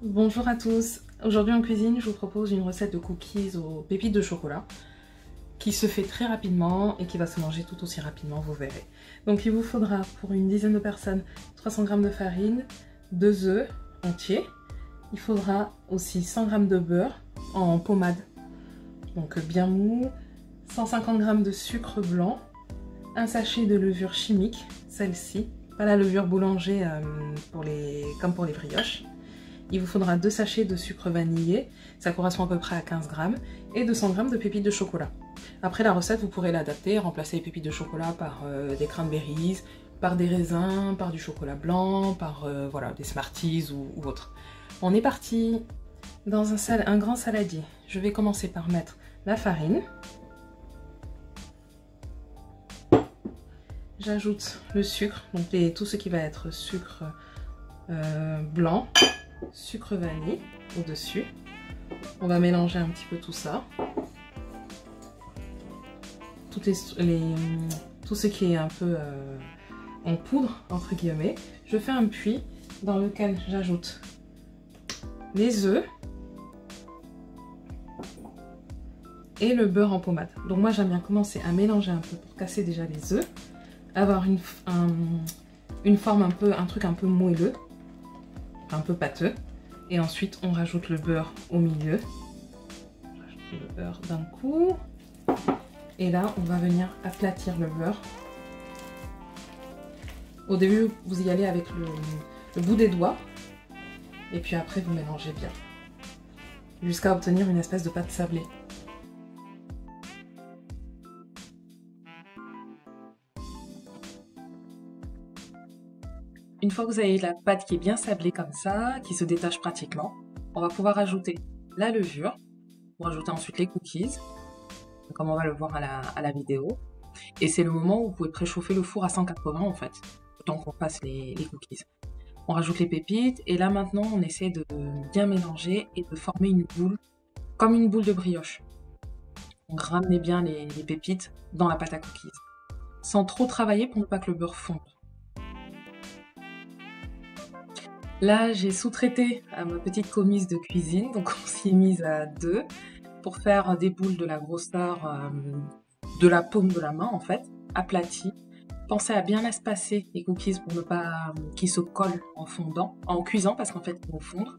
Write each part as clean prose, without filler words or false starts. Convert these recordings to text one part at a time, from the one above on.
Bonjour à tous, aujourd'hui en cuisine je vous propose une recette de cookies aux pépites de chocolat qui se fait très rapidement et qui va se manger tout aussi rapidement, vous verrez. Donc il vous faudra pour une dizaine de personnes 300 g de farine, 2 œufs entiers, il faudra aussi 100 g de beurre en pommade, donc bien mou, 150 g de sucre blanc, un sachet de levure chimique, celle-ci, pas la levure boulanger comme pour les brioches. Il vous faudra 2 sachets de sucre vanillé, ça correspond à peu près à 15 g, et 200 g de pépites de chocolat. Après la recette, vous pourrez l'adapter, remplacer les pépites de chocolat par des cranberries, par des raisins, par du chocolat blanc, par voilà, des Smarties ou autre. On est parti dans un grand saladier. Je vais commencer par mettre la farine. J'ajoute le sucre, donc tout ce qui va être sucre blanc, sucre vanille au-dessus. On va mélanger un petit peu tout ça. Tout ce qui est un peu en poudre, entre guillemets. Je fais un puits dans lequel j'ajoute les œufs et le beurre en pommade. Donc moi j'aime bien commencer à mélanger un peu pour casser déjà les œufs, avoir une forme un truc un peu moelleux, un peu pâteux. Et ensuite on rajoute le beurre au milieu. Je rajoute le beurre d'un coup. Et là on va venir aplatir le beurre. Au début vous y allez avec le bout des doigts. Et puis après vous mélangez bien. Jusqu'à obtenir une espèce de pâte sablée. Une fois que vous avez la pâte qui est bien sablée comme ça, qui se détache pratiquement, on va pouvoir ajouter la levure, pour ajouter ensuite les cookies, comme on va le voir à la vidéo. Et c'est le moment où vous pouvez préchauffer le four à 180 en fait, tant qu'on passe les cookies. On rajoute les pépites et là maintenant on essaie de bien mélanger et de former une boule, comme une boule de brioche. Donc ramenez bien les pépites dans la pâte à cookies, sans trop travailler pour ne pas que le beurre fonde. Là, j'ai sous-traité à ma petite commise de cuisine, donc on s'y est mise à 2 pour faire des boules de la grosseur de la paume de la main en fait, aplaties. Pensez à bien espacer les cookies pour ne pas qu'ils se collent en cuisant parce qu'en fait ils vont fondre,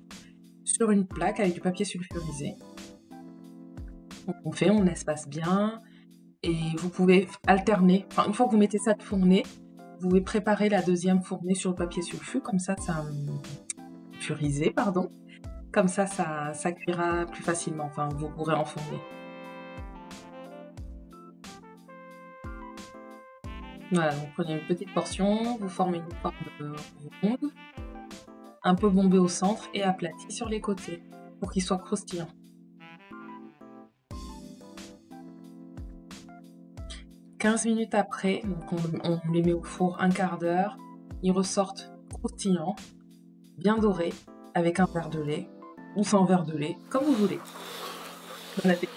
sur une plaque avec du papier sulfurisé. Donc on espace bien et vous pouvez alterner, enfin une fois que vous mettez ça de fourner, vous pouvez préparer la deuxième fournée sur le papier sulfu, comme ça, sulfurisé, pardon. Comme ça cuira plus facilement, enfin, vous pourrez enfourner. Voilà, donc prenez une petite portion, vous formez une forme de ronde, un peu bombée au centre et aplatie sur les côtés, pour qu'il soit croustillant. « 15 minutes après, donc on les met au four un quart d'heure, ils ressortent croustillants, bien dorés, avec un verre de lait, ou sans verre de lait, comme vous voulez. Bon appétit.